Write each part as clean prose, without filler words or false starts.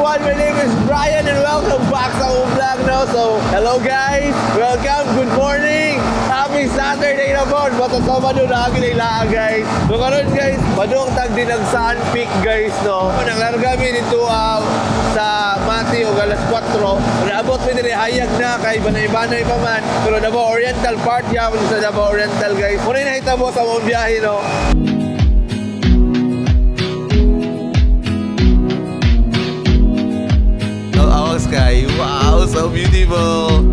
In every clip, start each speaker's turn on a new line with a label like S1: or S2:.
S1: everyone, my name is Brian and welcome back sa akong vlog no. So, hello guys, welcome, good morning, happy Saturday na po. Basta sa madu na akin ilaan guys. So karon guys, madung tag din ang Sun Peak guys no. Nanglarga kami dito sa Mati o alas 4. Naabot mi diri hayag na kay banay-banay pa man. Pero Davao Oriental part ya sa Davao Oriental guys. Muna nahitabo sa mong biyahe no. Oh, sky. Wow, so beautiful.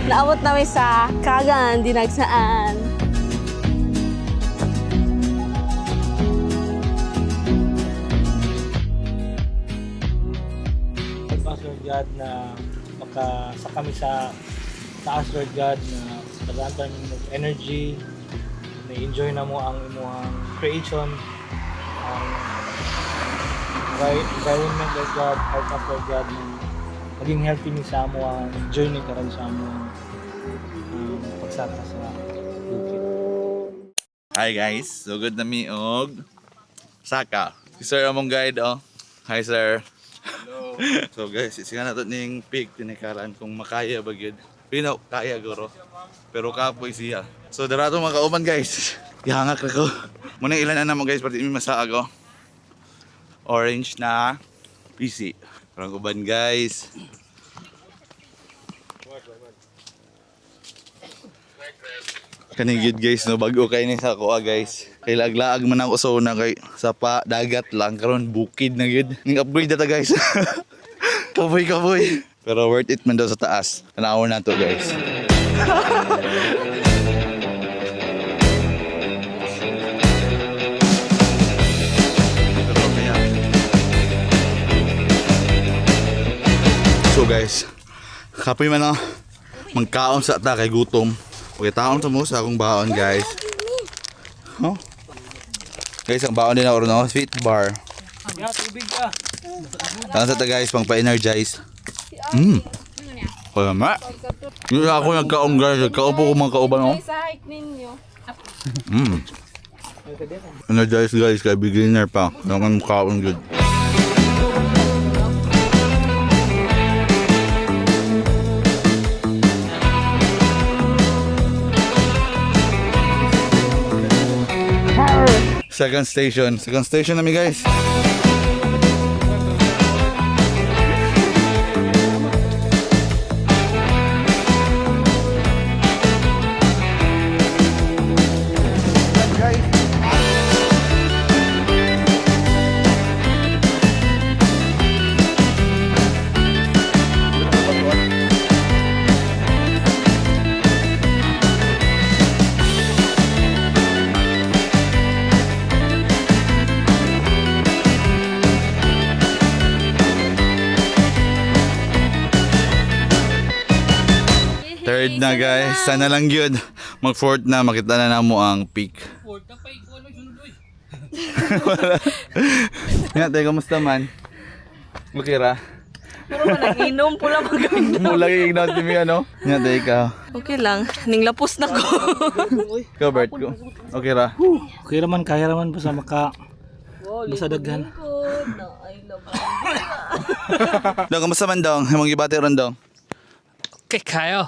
S2: Naabot namin sa Kagan, Dinagsaan.
S3: Lord God na makasa kami sa taas Lord God na nagantay ng energy, na-enjoy na mo ang imuhang creation, ang environment Lord God, help us Lord God na maging healthy ni sa amo ang journey karon sa amo pagsaka sa bukid.
S1: Hi guys, so good na mi og Saka. Si Sir among guide oh. Hi Sir. Hello. So guys, isiga na to ning peak tinikaran kung makaya ba gyud. Pino kaya guro. Pero kapoy siya. So darato mga kauban guys. Ihangak na ko. Muna ilan na naman guys pati mi masaag oh. Orange na PC. Parang uban guys. Kanigid guys no, bago kay ni sa kuha guys. Kay laglaag man ang uso na kay sa pa dagat lang karon bukid na gyud. Ning upgrade data guys. Kaboy. Pero worth it man daw sa taas. Tanawon na to guys. So guys, kapoy man ako magkaon sa ata kay gutom. Okay, taon sa mo sa akong baon guys. Oh. Guys, ang baon din ako ron, sweet bar.
S3: Ya, tubig ka.
S1: Taon sa ta guys, pang pa-energize. Kaya ma. Yung ako nagkaon guys, nagkaupo ko mga kauban oh. Energize guys, kay beginner pa. Yung kaon good. Second station namin guys. Third na guys, sana lang yun. Mag fourth na, makita na mo ang peak.
S3: Fourth na pa ikaw ano sunod oy.
S1: Nga tayo, kamusta man? Okay ra?
S2: Pero nag-inom pula magaling.
S1: Mula kikignaw timi ano? Nga tayo ka.
S2: Okay lang, ninglapos na ko.
S1: Ikaw Bert ko. Okay ra?
S3: Okay raman, kaya raman pa sa maka masadaghan.
S1: Dong, kamusta man dong? Himong gibati ron dong.
S3: Okay, kayo.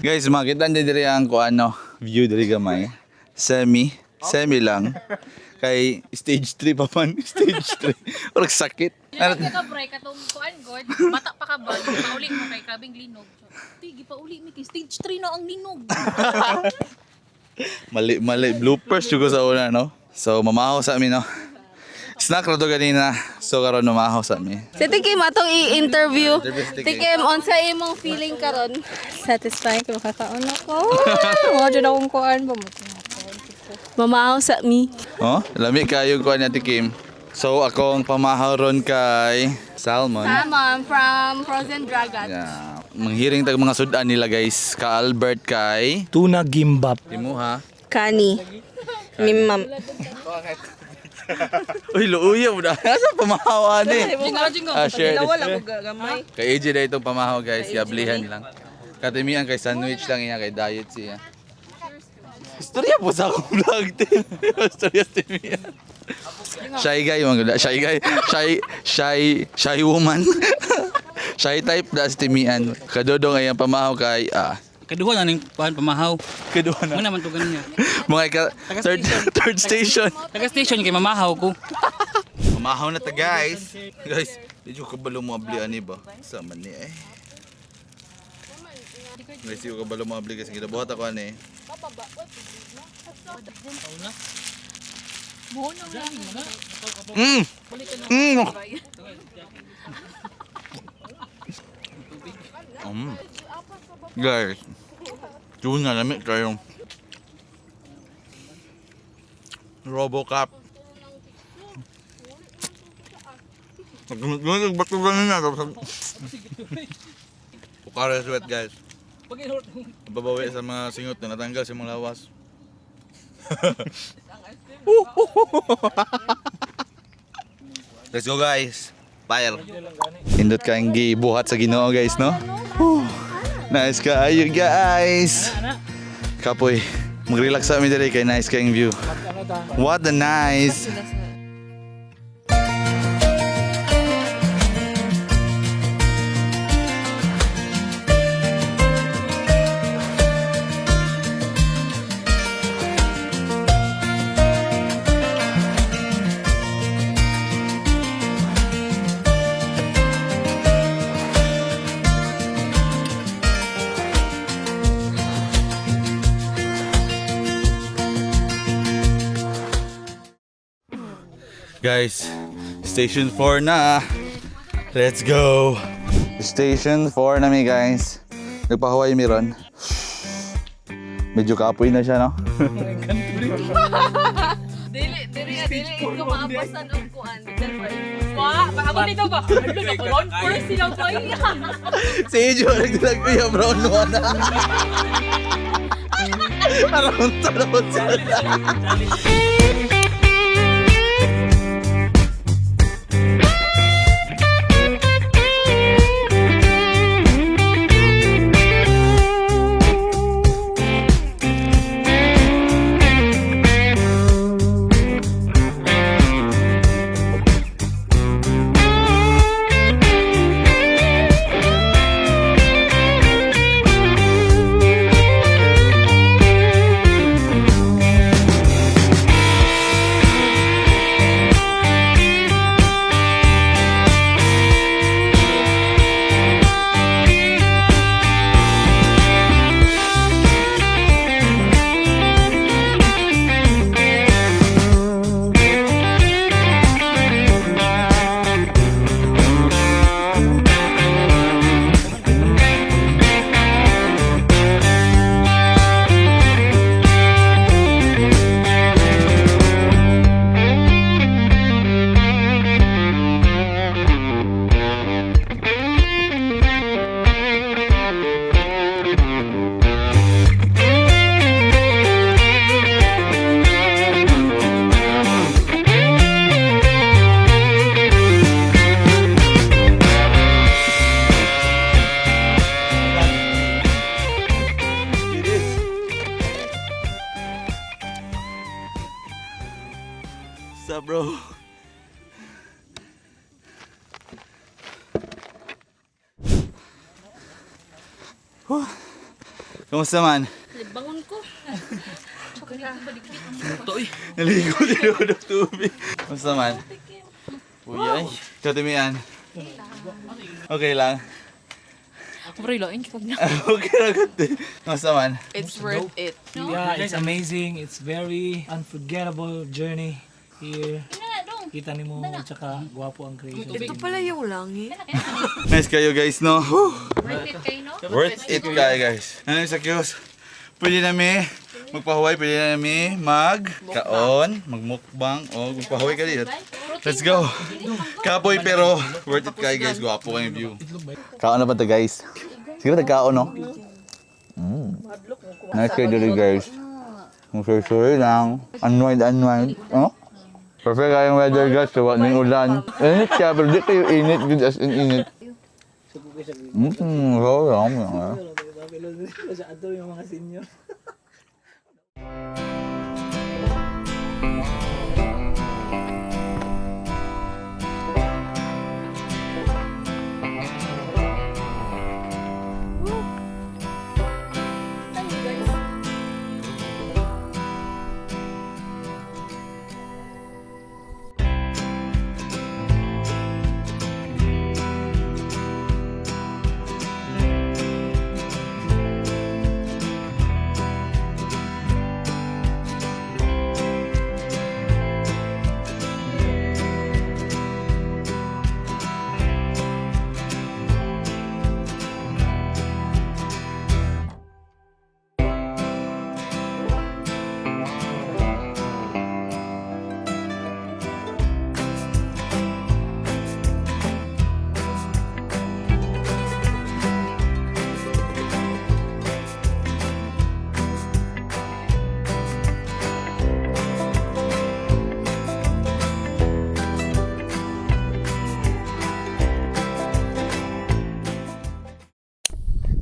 S1: Guys, makita nyo diri ang ano, view diri gamay. Semi lang. Kay stage 3 pa man, stage 3. Orag sakit.
S4: Ano ka break katong kuan god, bata pa ka ba? Pauli mo kay kabing linog. Tigi pa uli mi kay stage 3 na ang linog.
S1: Mali bloopers jugo sa una no. So mamahaw sa amin no. Snack na to ganina. So karon numahaw sa mi.
S2: Si Tikim atong i-interview.
S1: Interview si Tikim.
S2: Tikim, unsa imong feeling karon? Satisfying ko makakaon ako. Mo jud akong kuan ba mo. Mamahaw sa mi.
S1: Oh, lami kayo ko ni Ate Kim. So akong pamahaw ron kay salmon.
S2: Salmon from Frozen Dragon.
S1: Yeah. Manghiring tag mga sudan nila guys. Ka Albert kay
S3: Tuna gimbap.
S1: Timuha.
S2: Kani. Mimam.
S1: Uy, luuya mo na. Nasa pamahawan eh. Share this.
S2: Wala ko gamay.
S1: Kay AJ na itong pamahaw guys. Gablihan lang. Katimian kay sandwich lang iya kay diet siya. Istorya po sa akong vlog din. Istorya sa Timian. Shy guy, mga shy guy. Shy woman. Shy type na sa Timian. Kadodong ayang pamahaw kay
S5: Kedua na ning pamahaw.
S1: Kedua na.
S5: Muna man to ganyan.
S1: Mga third station.
S5: Taga station kay mamahaw ko.
S1: Pamahaw na ta guys. Guys, di ko kabalo mo abli ani ba? Sama ni eh. Guys, di ko kabalo mo abli kasi ginabuhat ako ani. Guys, tuna lamig kayong Robocop. Batugan na Pukara sweat guys. Babawi sa mga singot na natanggal sa mga lawas. Let's go guys. Fire. Indot kayong gibuhat sa Ginoo guys, no? Nice kaayo guys. Kapoy. Mag-relax sa amin dali kay nice kayong view. What a nice. Guys, station 4 na. Let's go. Station 4 na mi guys. Nagpahuway mi ron. Medyo kapoy na siya, no?
S2: Dili ko maapasan og kuan.
S4: Wa, ako dito ba? Ano na ko ron? First sila ko.
S1: Si Ijo, nagdalag ko yung brown one. Around sa What's up, bro? Kamusta man?
S4: Bangon ko.
S1: Naligo din ako ng tubig. Kamusta man? Uyay. Ikaw Timian. Okay lang.
S4: Bro, lain ko na.
S1: Okay lang din. Kamusta man?
S2: It's worth it.
S3: Yeah, it's amazing. It's very unforgettable journey here.
S4: Ina dong.
S3: kita ni mo tsaka gwapo ang creation.
S6: Ito pala yung langit.
S1: Nice kayo guys, no? Whew.
S4: Worth it kayo, no?
S1: Worth it kayo guys. Ano yung sa kios? Pwede namin magpahuway, pwede namin magkaon, magmukbang, o magpahuway ka dito. Let's go. Kapoy pero worth it kayo guys. Gwapo kayong view. Kaon na ba ito guys? Sige ba kaon, no? Nice kayo dito guys. Ang suri lang. Unwind. Oh? Perfect kayong weather guys. Sawa ng ulan. Init siya, pero di kayo init. Good as in init. So yum.
S3: Masyado yung mga senior.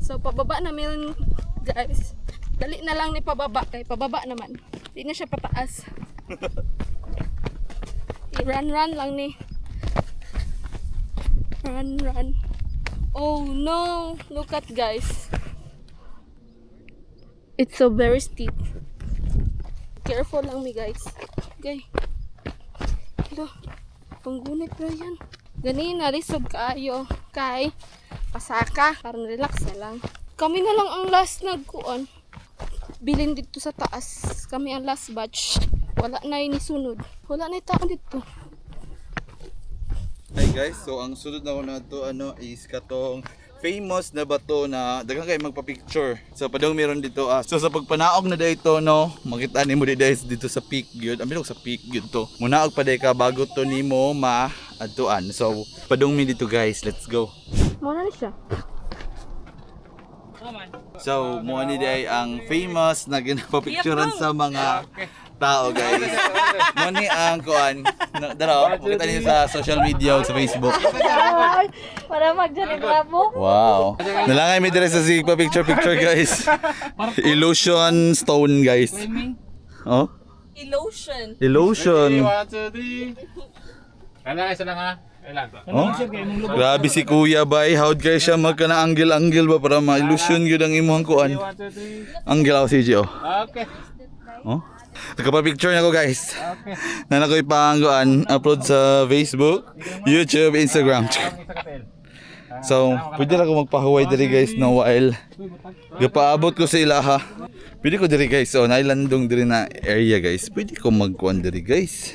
S2: So, pababa namin, guys. Dali na lang ni pababa. Kay pababa naman. Hindi na siya pataas. I-run lang ni. Run. Oh no! Look at guys. It's so very steep. Careful lang mi guys. Okay. Hello. Panggunit na yan. Ganina, lisod kayo. Kay pasaka. Parang relax na lang. Kami na lang ang last nagkuon. Bilin dito sa taas. Kami ang last batch. Wala na yung nisunod. Wala na yung tao dito.
S1: Hi guys, so ang sunod na ko na to is katong famous na bato na daghang kay magpa-picture. So padong meron dito so sa pagpanaog na dito no, makita nimo dito sa peak gyud. Ambilog sa peak gyud to. Munaog pa day ka bago to nimo maadtuan. So padong mi dito guys, let's go.
S2: Muna na siya.
S1: So mo ni day ang famous na ginapapicturean sa mga tao guys. Mo ni ang kuan. Daro, makita niyo sa social media o sa Facebook.
S2: Para magdyan bravo.
S1: Wow. Nalangay mi dire sa si picture guys. Illusion stone guys. Oh?
S2: Illusion.
S1: Illusion.
S7: 1, 2, 3. Kailangan isa lang ha. Kailangan.
S1: Oh? Grabe si Kuya bay. How'd kayo siya magkana angle ba para ma-illusion yun ang imuhang kuan.
S7: 1, 2, 3.
S1: Angle ako si Gio.
S7: Okay.
S1: Oh? Nakapapicture na ko guys. Na na ko ipangguan, upload sa Facebook, YouTube, Instagram. So, pwede lang ko magpahuway diri guys no while gapaabot ko sa ilaha. Pwede ko diri guys, so nailandong diri na area guys. Pwede ko magkuan diri guys.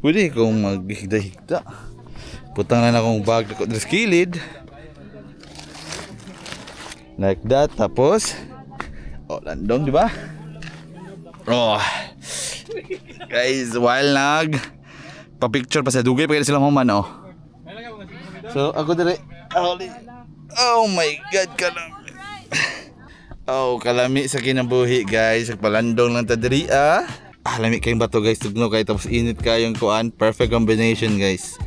S1: Pwede ko maghigda-higda. Putang na akong bag ko diri sa kilid. Like that, tapos landong, di ba? Oh. Guys, while pa-picture pa sa dugay pa kaya sila human oh. So ako dire oh my god, kalami. Oh, kalami sa kinabuhi guys. Nagpalandong lang ta diri lami kayong bato guys, tugno kay tapos init kayong kuan. Perfect combination guys.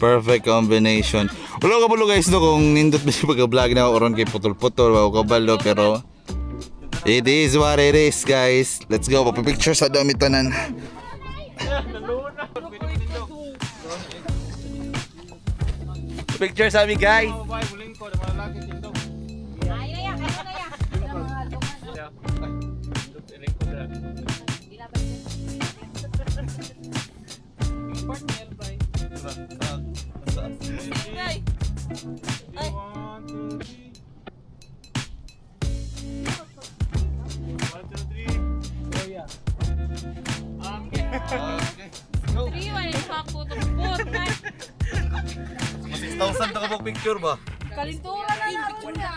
S1: Perfect combination. Wala ka bulo guys no kung nindot ba siya pag-vlog na oron kay putol-putol wa ko balo pero it is what it is guys. Let's go, papapicture sa dami tanan. Picture sa amin guys.
S4: Three, 1, and 5. ako tungkol.
S1: 6,000 to ka picture ba?
S4: Kalinturan na naroon niya.